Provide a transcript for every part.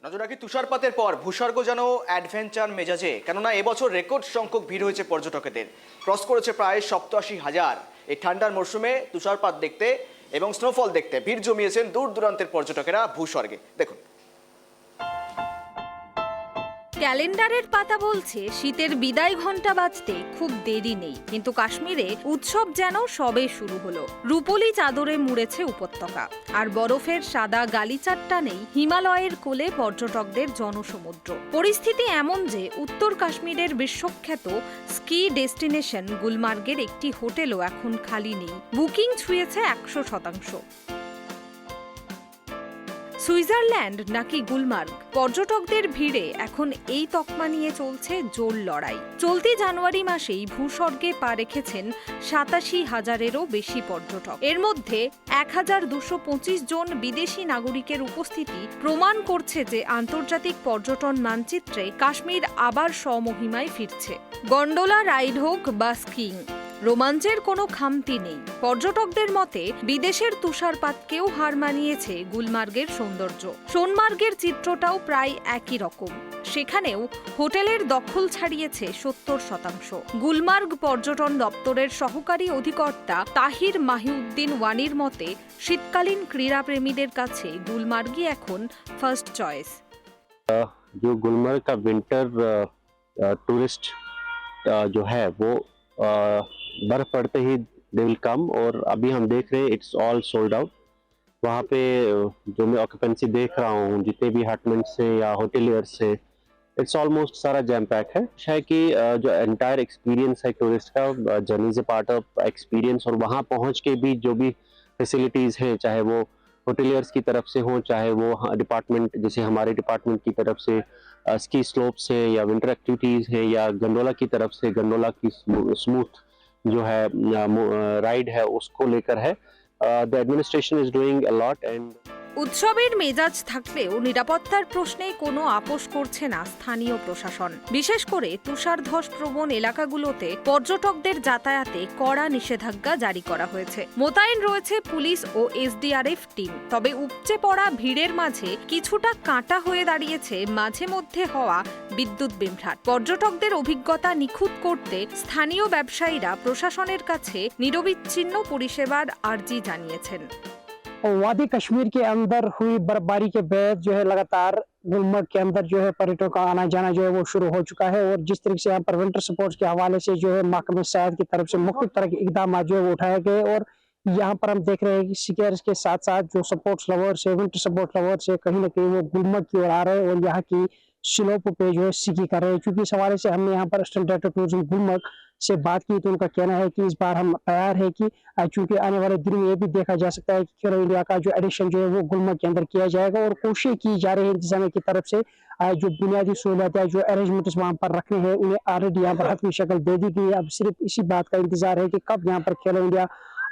নজর রাখি তুষারপাতের পর ভূস্বর্গ যেন অ্যাডভেঞ্চার মেজাজে, কেননা এবছর রেকর্ড সংখ্যক ভিড় হয়েছে পর্যটকদের। ক্রস করেছে প্রায় 87,000। এই ঠান্ডার মরশুমে তুষারপাত দেখতে এবং স্নোফল দেখতে ভিড় জমিয়েছেন দূর দূরান্তের পর্যটকেরা ভূস্বর্গে। দেখুন, ক্যালেন্ডারের পাতা বলছে শীতের বিদায় ঘণ্টা বাজতে খুব দেরি নেই, কিন্তু কাশ্মীরে উৎসব যেন সবে শুরু হলো। রূপলি চাদরে মুড়েছে উপত্যকা, আর বরফের সাদা গালিচার টানেই হিমালয়ের কোলে পর্যটকদের জনসমুদ্র। পরিস্থিতি এমন যে উত্তর কাশ্মীরের বিশ্বখ্যাত স্কি ডেস্টিনেশন গুলমার্গের একটি হোটেলও এখন খালি নেই। বুকিং ছুঁয়েছে 100%। সুইজারল্যান্ড নাকি গুলমার্গ, পর্যটকদের ভিড়ে এখন এই তকমা নিয়ে চলছে জোর লড়াই। চলতি জানুয়ারি মাসেই ভূস্বর্গে পা রেখেছেন 87,000-এরও বেশি পর্যটক। এর মধ্যে 1,225 জন বিদেশি নাগরিকের উপস্থিতি প্রমাণ করছে যে আন্তর্জাতিক পর্যটন মানচিত্রে কাশ্মীর আবার স্বমহিমায় ফিরছে। গন্ডোলা রাইড হোক বা স্কিং, রোমাঞ্চের কোনো খামতি নেই। পর্যটকদের মতে বিদেশের তুষারপাতকেও হার মানিয়েছে গুলমার্গের সৌন্দর্য। সোনমার্গের চিত্রটাও প্রায় একই রকম। সেখানেও হোটেলের দখল ছাড়িয়েছে 70%। গুলমার্গ পর্যটন দপ্তরের সহকারী অধিকর্তা তাহির মাহিউদ্দিন ওয়ানির মতে শীতকালীন ক্রীড়াপ্রেমীদের কাছে গুলমার্গই এখন ফার্স্ট চয়েস। जो गुलमर्ग का विंटर टूरिस्ट जो है वो बर्फ पड़ते ही दे विल कम, और अभी हम देख रहे हैं इट्स ऑल सोल्ड आउट। वहाँ पे जो मैं ऑक्यूपेंसी देख रहा हूँ जितने भी हटमेंट से या होटेलियर से, इट्स ऑलमोस्ट सारा जैम पैक है कि जो एंटायर एक्सपीरियंस है टूरिस्ट का, journey is a part of experience. और वहाँ पहुँच के भी जो भी फैसिलिटीज़ हैं, चाहे वो होटेलियर्स की तरफ से हो, चाहे वो डिपार्टमेंट जैसे हमारे डिपार्टमेंट की तरफ से स्की स्लोप्स है या विंटर एक्टिविटीज़ है, या गंडोला की तरफ से गंडोला की स्मूथ जो है राइड है उसको लेकर है। The administration is doing a lot. And উৎসবের মেজাজ থাকলেও নিরাপত্তার প্রশ্নে কোনো আপোষ করছে না স্থানীয় প্রশাসন। বিশেষ করে তুষারধস প্রবণ এলাকাগুলোতে পর্যটকদের যাতায়াতে কড়া নিষেধাজ্ঞা জারি করা হয়েছে। মোতায়েন রয়েছে পুলিশ ও এসডিআরএফ টিম। তবে উপচে পড়া ভিড়ের মাঝে কিছুটা কাঁটা হয়ে দাঁড়িয়েছে মাঝে মধ্যে হওয়া বিদ্যুৎ বিভ্রাট। পর্যটকদের অভিজ্ঞতা নিখুঁত করতে স্থানীয় ব্যবসায়ীরা প্রশাসনের কাছে নিরবিচ্ছিন্ন পরিষেবার আর্জি জানিয়েছেন। और वादी कश्मीर के अंदर हुई बर्फबारी के बाद जो है लगातार गुलमर्ग के अंदर जो है पर्यटकों का आना जाना जो है वो शुरू हो चुका है। और जिस तरीके से यहाँ पर विंटर स्पोर्ट्स के हवाले से जो है महकमे सेहत की तरफ से मुख्तलिफ तरह के इकदाम जो है वो उठाए गए। और यहाँ पर हम देख रहे हैं कि स्कीयर्स के साथ साथ जो स्पोर्ट्स लवर्स है, विंटर स्पोर्ट्स लवर्स है, कहीं ना कहीं वो गुलमर्ग की ओर आ रहे हैं और यहाँ की स्लोप पे जो है स्की कर रहे हैं। क्योंकि इस हवाले से हमने यहाँ पर असिस्टेंट डायरेक्टर टूरिज्म गुलमर्ग से बात की तो उनका कहना है कि इस बार हम तैयार है कि चूंकि आने वाले दिनों में ये भी देखा जा सकता है कि खेलो इंडिया का जो एडिशन जो है वो गुलमर्ग के अंदर किया जाएगा। और कोशिश की जा रही है इंतजामिया की तरफ से जो बुनियादी सहूलियत है, जो अरेंजमेंट्स वहाँ पर रखने हैं, उन्हें ऑलरेडी यहाँ पर हतमी शक्ल दे दी गई है। अब सिर्फ इसी बात का इंतजार है कि कब यहाँ पर खेलो इंडिया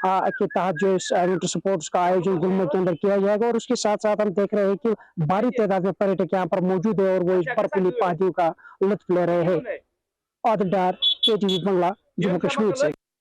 के तहत जो विंटर स्पोर्ट्स का आयोजन गुलमर्ग के अंदर किया जाएगा। और उसके साथ साथ हम देख रहे हैं कि भारी तादाद में पर्यटक यहाँ पर मौजूद है और वो इस बर्फीली पहाड़ियों का लुत्फ ले रहे हैं। आदिल डार, KTV बंगला, जम्मू कश्मीर से।